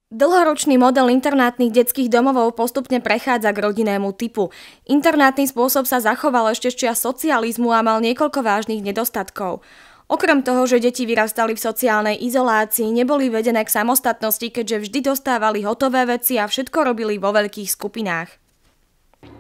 Dlhoročný model internátnych detských domovov postupne prechádza k rodinnému typu. Internátny spôsob sa zachoval ešte z čias socializmu a mal niekoľko vážnych nedostatkov. Okrem toho, že deti vyrastali v sociálnej izolácii, neboli vedené k samostatnosti, keďže vždy dostávali hotové veci a všetko robili vo veľkých skupinách.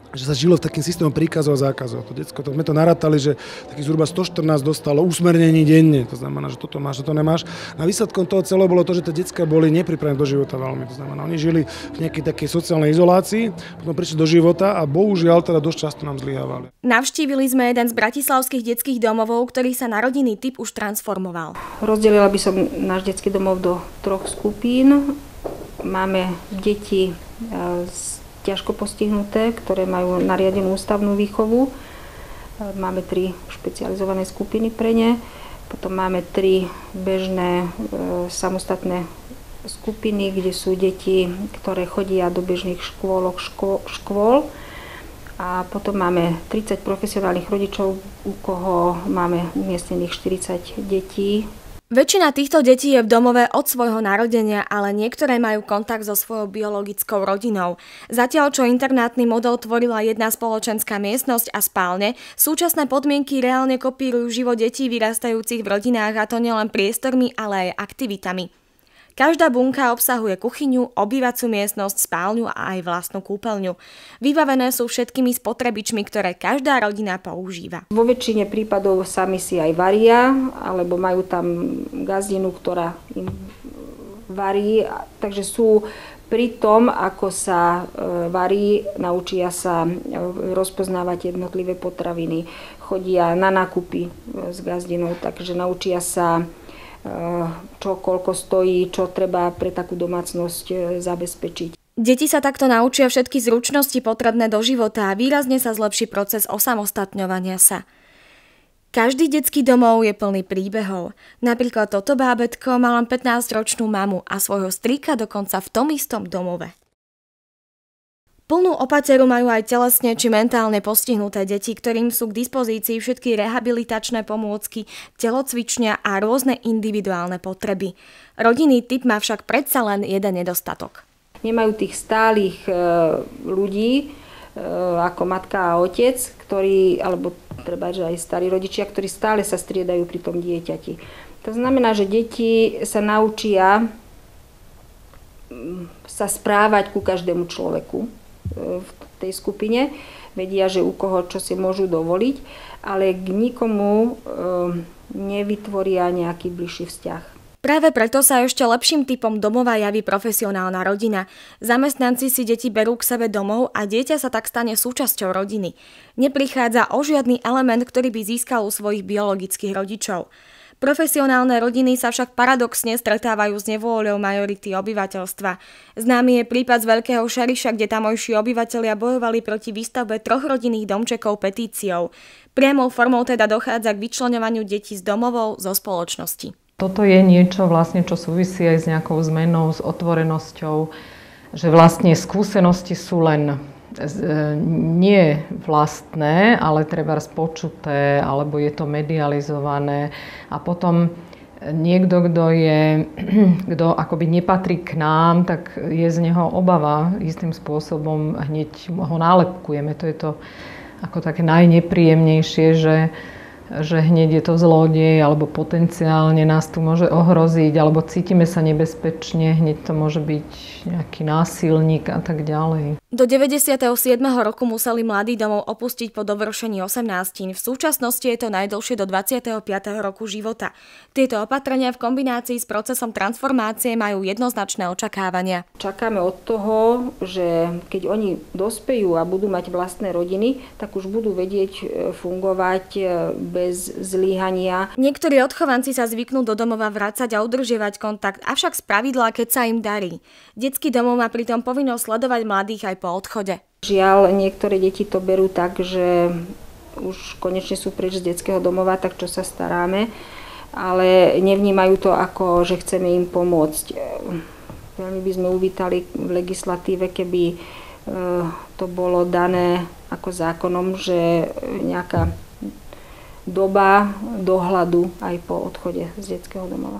Že sa žilo v takým systémom príkazov a zákazov. To decko, to sme to narátali, že takých zhruba 114 dostalo usmernení denne. To znamená, že toto máš, toto nemáš. A výsledkom toho celého bolo to, že tie decká boli nepripravené do života veľmi. To znamená, oni žili v nejakej takej sociálnej izolácii, potom prišli do života a bohužiaľ teda dosť často nám zlyhávali. Navštívili sme jeden z bratislavských detských domovov, ktorý sa na rodinný typ už transformoval. Rozdelila by som náš detský domov do 3 skupín. Máme deti ťažko postihnuté, ktoré majú nariadenú ústavnú výchovu. Máme 3 špecializované skupiny pre ne. Potom máme 3 bežné samostatné skupiny, kde sú deti, ktoré chodia do bežných škôl. A potom máme 30 profesionálnych rodičov, u koho máme umiestnených 40 detí. Väčšina týchto detí je v domove od svojho narodenia, ale niektoré majú kontakt so svojou biologickou rodinou. Zatiaľ, čo internátny model tvorila jedna spoločenská miestnosť a spálne, súčasné podmienky reálne kopírujú život detí vyrastajúcich v rodinách, a to nielen priestormi, ale aj aktivitami. Každá bunka obsahuje kuchyňu, obývaciu miestnosť, spálňu a aj vlastnú kúpeľňu. Vybavené sú všetkými spotrebičmi, ktoré každá rodina používa. Vo väčšine prípadov sami si aj varia, alebo majú tam gazdinu, ktorá im varí. Takže sú pri tom, ako sa varí, naučia sa rozpoznávať jednotlivé potraviny. Chodia na nákupy s gazdinou, takže naučia sa, čo koľko stojí, čo treba pre takú domácnosť zabezpečiť. Deti sa takto naučia všetky zručnosti potrebné do života a výrazne sa zlepší proces osamostatňovania sa. Každý detský domov je plný príbehov. Napríklad toto bábätko má len 15-ročnú mamu a svojho strýka dokonca v tom istom domove. Plnú opateru majú aj telesne či mentálne postihnuté deti, ktorým sú k dispozícii všetky rehabilitačné pomôcky, telocvičňa a rôzne individuálne potreby. Rodinný typ má však predsa len jeden nedostatok. Nemajú tých stálych ľudí, ako matka a otec, ktorí, alebo treba, že aj starí rodičia, ktorí stále sa striedajú pri tom dieťati. To znamená, že deti sa naučia sa správať ku každému človeku v tej skupine, vedia, že u koho čo si môžu dovoliť, ale k nikomu nevytvoria nejaký bližší vzťah. Práve preto sa ešte lepším typom domova javí profesionálna rodina. Zamestnanci si deti berú k sebe domov a dieťa sa tak stane súčasťou rodiny. Neprichádza o žiadny element, ktorý by získal u svojich biologických rodičov. Profesionálne rodiny sa však paradoxne stretávajú s nevôľou majority obyvateľstva. Známy je prípad z Veľkého Šariša, kde tamojší obyvatelia bojovali proti výstavbe 3 rodinných domčekov petíciou. Priamou formou teda dochádza k vyčleňovaniu detí z domovov zo spoločnosti. Toto je niečo vlastne, čo súvisí aj s nejakou zmenou, s otvorenosťou, že vlastne skúsenosti sú len nie vlastné, ale trebárs počuté, alebo je to medializované. A potom niekto, kto akoby nepatrí k nám, tak je z neho obava istým spôsobom, hneď ho nálepkujeme. To je to ako také najnepríjemnejšie, že hneď je to zlodej, alebo potenciálne nás tu môže ohroziť, alebo cítime sa nebezpečne, hneď to môže byť nejaký násilník a tak ďalej. Do 97. roku museli mladí domov opustiť po dovršení 18. V súčasnosti je to najdlhšie do 25. roku života. Tieto opatrenia v kombinácii s procesom transformácie majú jednoznačné očakávania. Čakáme od toho, že keď oni dospejú a budú mať vlastné rodiny, tak už budú vedieť fungovať bez zlyhania. Niektorí odchovanci sa zvyknú do domova vracať a udržiavať kontakt, avšak spravidla, keď sa im darí. Detský domov má pritom povinnosť sledovať mladých aj po odchode. Žiaľ, niektoré deti to berú tak, že už konečne sú preč z detského domova, tak čo sa staráme, ale nevnímajú to ako, že chceme im pomôcť. Veľmi by sme uvítali v legislatíve, keby to bolo dané ako zákonom, že nejaká doba dohľadu aj po odchode z detského domova.